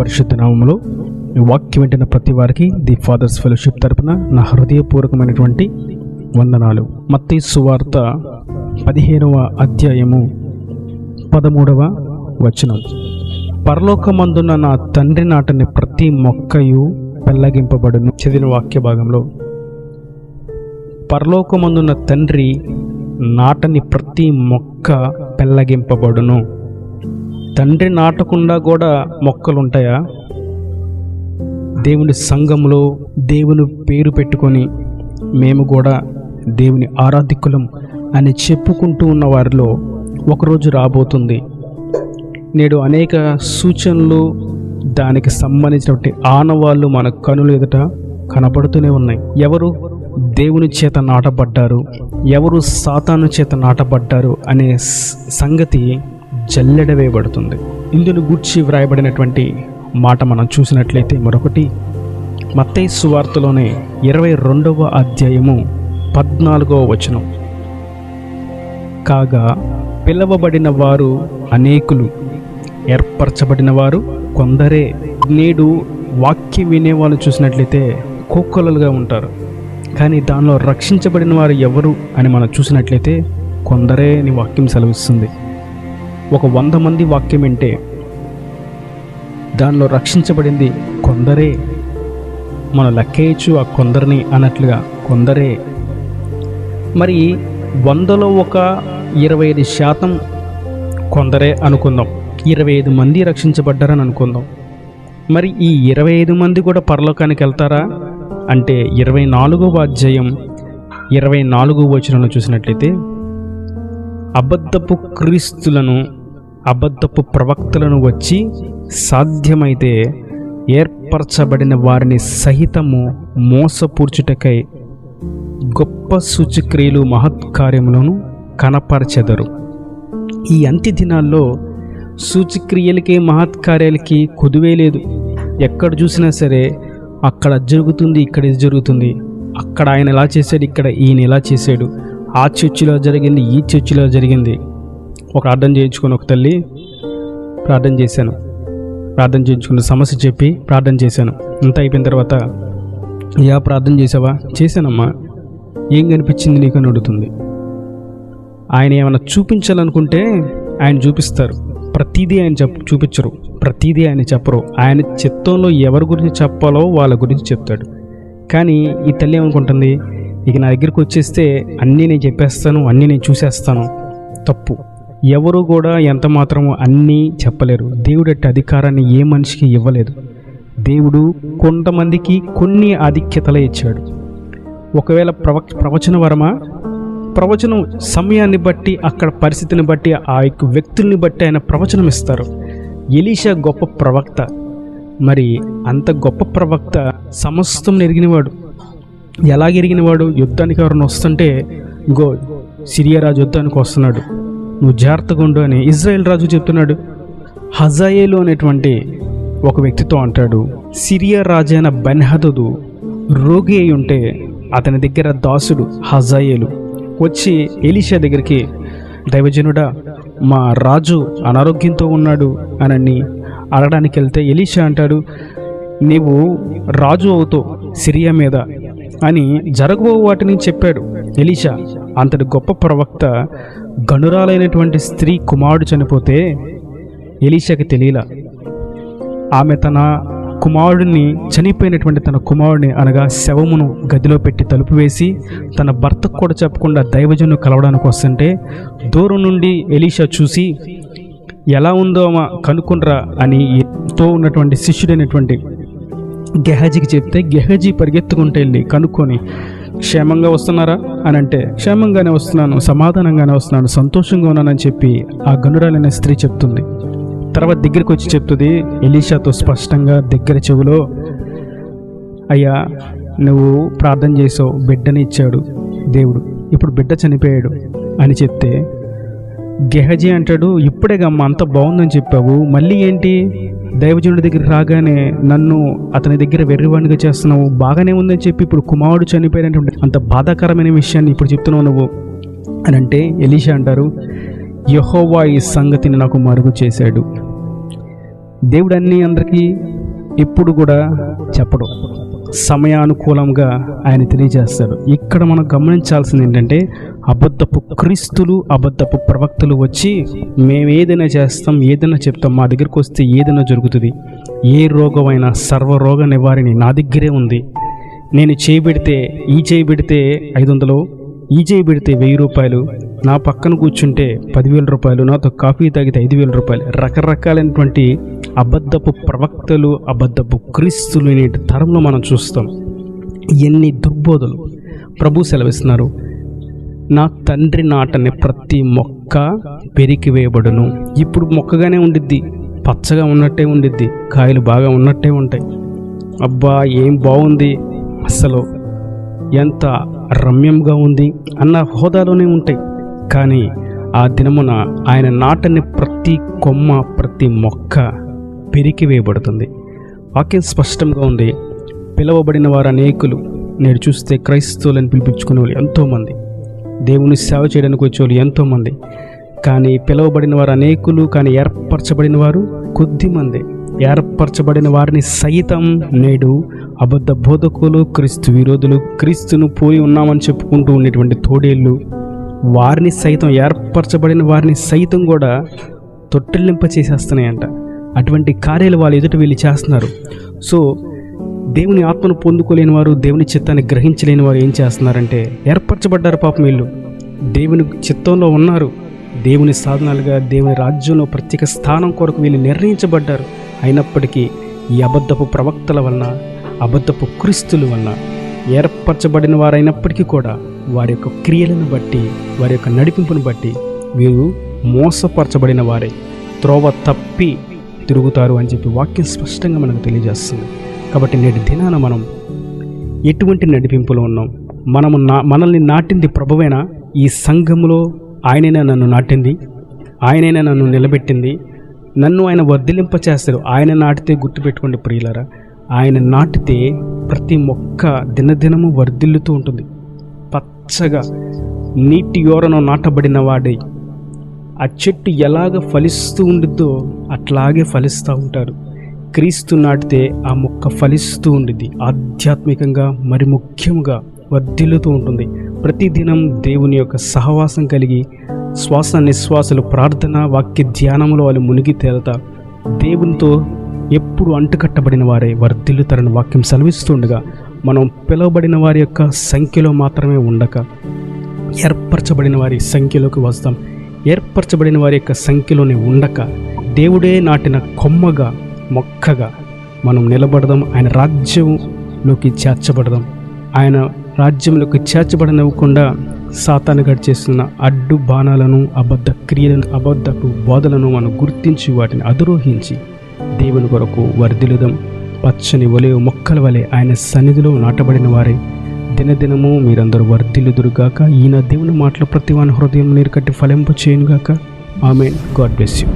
పరిశుద్ధ నామములో ఈ వాక్యం వింటున్న ప్రతి వారికి ది ఫాదర్స్ ఫెలోషిప్ తరపున నా హృదయపూర్వకమైనటువంటి వందనాలు. మత్తయి సువార్త 15వ అధ్యాయము 13వ వచనం. పరలోకమందున్న నా తండ్రి నాటని ప్రతి మొక్కయు పెళ్ళగింపబడును. చదివిన వాక్య భాగంలో పరలోకమందున్న తండ్రి నాటని ప్రతి మొక్క పెళ్ళగింపబడును. తండ్రి నాటకుండా కూడా మొక్కలు ఉంటాయా? దేవుని సంఘంలో దేవుని పేరు పెట్టుకొని మేము కూడా దేవుని ఆరాధికులం అని చెప్పుకుంటూ ఉన్న వారిలో ఒకరోజు రాబోతుంది. నేడు అనేక సూచనలు, దానికి సంబంధించినటువంటి ఆనవాళ్ళు మన కనుల ఎదుట కనపడుతూనే ఉన్నాయి. ఎవరు దేవుని చేత నాటబడ్డారు, ఎవరు సాతాను చేత నాటబడ్డారు అనే సంగతి జల్లెడ వేయబడుతుంది. ఇందును గూర్చి వ్రాయబడినటువంటి మాట మనం చూసినట్లయితే మరొకటి మత్తయి సువార్తలోనే 22వ అధ్యాయము 14వ వచనం. కాగా పిలవబడిన వారు అనేకులు, ఏర్పరచబడిన వారు కొందరే. నేడు వాక్యం వినేవాళ్ళు చూసినట్లయితే కోకొల్లలుగా ఉంటారు, కానీ దానిలో రక్షించబడిన వారు ఎవరు అని మనం చూసినట్లయితే కొందరే అని వాక్యం సెలవిస్తుంది. ఒక 100 మంది వాక్యం వింటే దానిలో రక్షించబడింది కొందరే. మనం లెక్కేయచ్చు ఆ కొందరిని అన్నట్లుగా కొందరే. మరి 100లో ఒక 25% కొందరే అనుకుందాం. 25 మంది రక్షించబడ్డారని అనుకుందాం. మరి ఈ 25 మంది కూడా పరలోకానికి వెళ్తారా అంటే 24వ అధ్యాయం 24వ వచనంలో చూసినట్లయితే అబద్ధపు క్రీస్తులను, అబద్ధపు ప్రవక్తలను వచ్చి సాధ్యమైతే ఏర్పరచబడిన వారిని సహితము మోసపూర్చుటకై గొప్ప సూచక్రియలు మహత్కార్యములను కనపరచెదరు. ఈ అంత్య దినాల్లో సూచక్రియలకి మహత్కార్యాలకి కొదువే లేదు. ఎక్కడ చూసినా సరే అక్కడ జరుగుతుంది, ఇక్కడ ఇది జరుగుతుంది, అక్కడ ఆయన ఎలా చేశాడు, ఇక్కడ ఈయన ఎలా చేశాడు, ఆ చర్చిలో జరిగింది, ఈ చర్చిలో జరిగింది. ఒక ప్రార్థన చేయించుకొని ఒక తల్లి ప్రార్థన చేశాను, ప్రార్థన చేయించుకున్న సమస్య చెప్పి ప్రార్థన చేశాను. అంతా అయిపోయిన తర్వాత ప్రార్థన చేసావా? చేశానమ్మా. ఏం కనిపించింది నీకు అని అడుగుతుంది. ఆయన ఏమైనా చూపించాలనుకుంటే ఆయన చూపిస్తారు. ప్రతిదీ ఆయన చూపించరు, ప్రతిదీ ఆయన చెప్పరు. ఆయన చిత్తంలో ఎవరి గురించి చెప్పాలో వాళ్ళ గురించి చెప్తాడు. కానీ ఈ తల్లి ఏమనుకుంటుంది, ఇక నా దగ్గరికి వచ్చేస్తే అన్నీ నేను చెప్పేస్తాను, అన్నీ నేను చూసేస్తాను. తప్పు. ఎవరు కూడా ఎంత మాత్రము అన్నీ చెప్పలేరు. దేవుడు అట్టి అధికారాన్ని ఏ మనిషికి ఇవ్వలేదు. దేవుడు కొంతమందికి కొన్ని ఆధిక్యతలే ఇచ్చాడు. ఒకవేళ ప్రవచన వరమా, ప్రవచనం సమయాన్ని బట్టి, అక్కడ పరిస్థితిని బట్టి, ఆ యొక్క వ్యక్తుల్ని బట్టి ఆయన ప్రవచనం ఇస్తారు. ఎలీషా గొప్ప ప్రవక్త. మరి అంత గొప్ప ప్రవక్త సమస్తం ఎరిగినవాడు. ఎలాగెరిగినవాడు? యుద్ధానికి ఎవరైనా వస్తుంటే, గో సిరియా రాజు యుద్ధానికి వస్తున్నాడు, నువ్వు జాగ్రత్తగా ఉండు అని ఇజ్రాయెల్ రాజు చెప్తున్నాడు. హజాయేలు అనేటువంటి ఒక వ్యక్తితో అంటాడు, సిరియా రాజు అయిన బెన్హదదు రోగి అయి ఉంటే అతని దగ్గర దాసుడు హజాయేలు వచ్చి ఎలీషా దగ్గరికి, దైవజనుడా మా రాజు అనారోగ్యంతో ఉన్నాడు అని అడగడానికి వెళ్తే ఎలీషా అంటాడు, నీవు రాజు అవుతావు సిరియా మీద అని జరగబో వాటిని చెప్పాడు ఎలీషా. అంతటి గొప్ప ప్రవక్త గనురాలైనటువంటి స్త్రీ కుమారుడు చనిపోతే ఎలీషాకి తెలియలా. ఆమె తన కుమారుడిని, చనిపోయినటువంటి తన కుమారుడిని అనగా శవమును గదిలో పెట్టి తలుపు వేసి తన భర్తకు కూడా చెప్పకుండా దైవజను కలవడానికి వస్తుంటే దూరం నుండి ఎలీషా చూసి ఎలా ఉందో కనుక్కునరా అని ఎంతో ఉన్నటువంటి శిష్యుడైనటువంటి గెహజీకి చెప్తే గెహజీ పరిగెత్తుకుంటూ వెళ్ళి కనుక్కొని, క్షేమంగా వస్తున్నారా అని అంటే, క్షేమంగానే వస్తున్నాను, సమాధానంగానే వస్తున్నాను, సంతోషంగా ఉన్నానని చెప్పి ఆ గనురాలైన స్త్రీ చెప్తుంది. తర్వాత దగ్గరికి వచ్చి చెప్తుంది ఎలీషాతో స్పష్టంగా దగ్గర చెవిలో, అయ్యా నువ్వు ప్రార్థన చేసావు, బిడ్డని ఇచ్చాడు దేవుడు, ఇప్పుడు బిడ్డ చనిపోయాడు అని చెప్తే గెహజీ అంటాడు, ఇప్పుడే గమ్మ అంత బాగుందని చెప్పావు, మళ్ళీ ఏంటి దైవజనుడి దగ్గరికి రాగానే నన్ను అతని దగ్గర వెర్రివాణిగా చేస్తున్నావు, బాగానే ఉందని చెప్పి ఇప్పుడు కుమారుడు చనిపోయినటువంటి అంత బాధాకరమైన విషయాన్ని ఇప్పుడు చెప్తున్నావు నువ్వు అని అంటే ఎలీషా అంటారు, యెహోవా ఈ సంగతిని నాకు మరుగు చేశాడు. దేవుడు అన్నీ అందరికీ ఎప్పుడు కూడా చెప్పడు, సమయానుకూలంగా ఆయన తెలియజేస్తాడు. ఇక్కడ మనం గమనించాల్సింది ఏంటంటే, అబద్ధపు క్రీస్తులు, అబద్ధపు ప్రవక్తలు వచ్చి మేము ఏదైనా చేస్తాం, ఏదైనా చెప్తాం, మా దగ్గరికి వస్తే ఏదైనా జరుగుతుంది, ఏ రోగమైనా సర్వరోగ నివారణి నా దగ్గరే ఉంది, నేను చేయి పెడితే ఈ చేయి పెడితే 500, ఈ చేయి పెడితే 1000 రూపాయలు, నా పక్కన కూర్చుంటే 10,000 రూపాయలు, నాతో కాఫీ తాగితే 5,000 రూపాయలు, రకరకాలైనటువంటి అబద్ధపు ప్రవక్తలు, అబద్ధపు క్రీస్తులు నేటి తరంలో మనం చూస్తాం. ఎన్ని దుర్బోధలు! ప్రభు సెలవిస్తున్నారు, నా తండ్రి నాటని ప్రతి మొక్క పెరికి వేయబడును. ఇప్పుడు మొక్కగానే ఉండిద్ది, పచ్చగా ఉన్నట్టే ఉండిద్ది, కాయలు బాగా ఉన్నట్టే ఉంటాయి. అబ్బా ఏం బాగుంది, అసలు ఎంత రమ్యంగా ఉంది అన్న హోదాలోనే ఉంటాయి. కానీ ఆ దినమున ఆయన నాటని ప్రతి కొమ్మ, ప్రతి మొక్క పెరికి వేయబడుతుంది. వాక్యం స్పష్టంగా ఉంది. పిలువబడిన వారు అనేకులు, నేడు చూస్తే క్రైస్తవులను పిలిపించుకునే వాళ్ళు ఎంతోమంది, దేవుని సేవ చేయడానికి వచ్చేవాళ్ళు ఎంతోమంది. కానీ పిలువబడిన వారు అనేకులు, కానీ ఏర్పరచబడిన వారు కొద్దిమంది. ఏర్పరచబడిన వారిని సైతం నేడు అబద్ధ బోధకులు, క్రీస్తు విరోధులు, క్రీస్తును పోయి ఉన్నామని చెప్పుకుంటూ ఉండేటువంటి తోడేళ్ళు, వారిని సైతం, ఏర్పరచబడిన వారిని సైతం కూడా తొట్టిల్లింప చేసేస్తున్నాయంట. అటువంటి కార్యాలు వాళ్ళు ఎదుట వీళ్ళు చేస్తున్నారు. సో దేవుని ఆత్మను పొందుకోలేని వారు, దేవుని చిత్తాన్ని గ్రహించలేని వారు ఏం చేస్తున్నారంటే, ఏర్పరచబడ్డారు పాపం వీళ్ళు, దేవుని చిత్తంలో ఉన్నారు, దేవుని సాధనాలుగా దేవుని రాజ్యంలో ప్రత్యేక స్థానం కొరకు వీళ్ళు నిర్ణయించబడ్డారు. అయినప్పటికీ ఈ అబద్ధపు ప్రవక్తల వలన, అబద్ధపు క్రీస్తుల వలన ఏర్పరచబడిన వారైనప్పటికీ కూడా వారి యొక్క క్రియలను బట్టి, వారి యొక్క నడిపింపును బట్టి వీరు మోసపరచబడిన వారే, త్రోవ తప్పి తిరుగుతారు అని చెప్పి వాక్యం స్పష్టంగా మనకు తెలియజేస్తుంది. కాబట్టి నేటి దినాన మనం ఎటువంటి నడిపింపులో ఉన్నాం? మనల్ని నాటింది ప్రభువేనా? ఈ సంఘములో ఆయనైనా నన్ను నాటింది, ఆయనైనా నన్ను నిలబెట్టింది, నన్ను ఆయన వర్ధిలింప చేస్తారు. ఆయన నాటితే గుర్తుపెట్టుకోండి ప్రియులారా, ఆయన నాటితే ప్రతి మొక్క దినదినము వర్ధిల్లుతూ ఉంటుంది. పచ్చగా నీటి యోరను నాటబడిన వాడై ఆ చెట్టు ఎలాగ ఫలిస్తూ ఉండిద్దో అట్లాగే ఫలిస్తూ ఉంటారు. క్రీస్తు నాటితే ఆ మొక్క ఫలిస్తూ ఉండిద్ది, ఆధ్యాత్మికంగా మరి ముఖ్యంగా వర్ధిల్లుతూ ఉంటుంది. ప్రతిదినం దేవుని యొక్క సహవాసం కలిగి శ్వాస నిశ్వాసలు, ప్రార్థన, వాక్య ధ్యానంలో వాళ్ళు మునిగి తేలుతా దేవునితో ఎప్పుడు అంటుకట్టబడిన వారే వర్ధిల్లుతారని వాక్యం సెలవిస్తుండగా, మనం పిలువబడిన వారి యొక్క సంఖ్యలో మాత్రమే ఉండక ఏర్పరచబడిన వారి సంఖ్యలోకి వస్తాం. ఏర్పరచబడిన వారి యొక్క సంఖ్యలోనే ఉండక దేవుడే నాటిన కొమ్మగా, మొక్కగా మనం నిలబడదాం. ఆయన రాజ్యంలోకి చేర్చబడదాం. ఆయన రాజ్యంలోకి చేర్చబడనివ్వకుండా సాతాను గడిచేస్తున్న అడ్డు బాణాలను, అబద్ధ క్రియలను, అబద్ధపు బోధలను మనం గుర్తించి వాటిని అధిరోహించి దేవుని కొరకు వర్ధిల్లుదాం. పచ్చని ఒలివ మొక్కల వలె ఆయన సన్నిధిలో నాటబడిన వారే దినదినము మీరందరూ వర్ధిల్లుదురుగాక. ఈయన దేవుని మాటలు ప్రతి వాని హృదయం నీరు కట్టి ఫలింప చేయనుగాక. ఆమేన్. God bless you.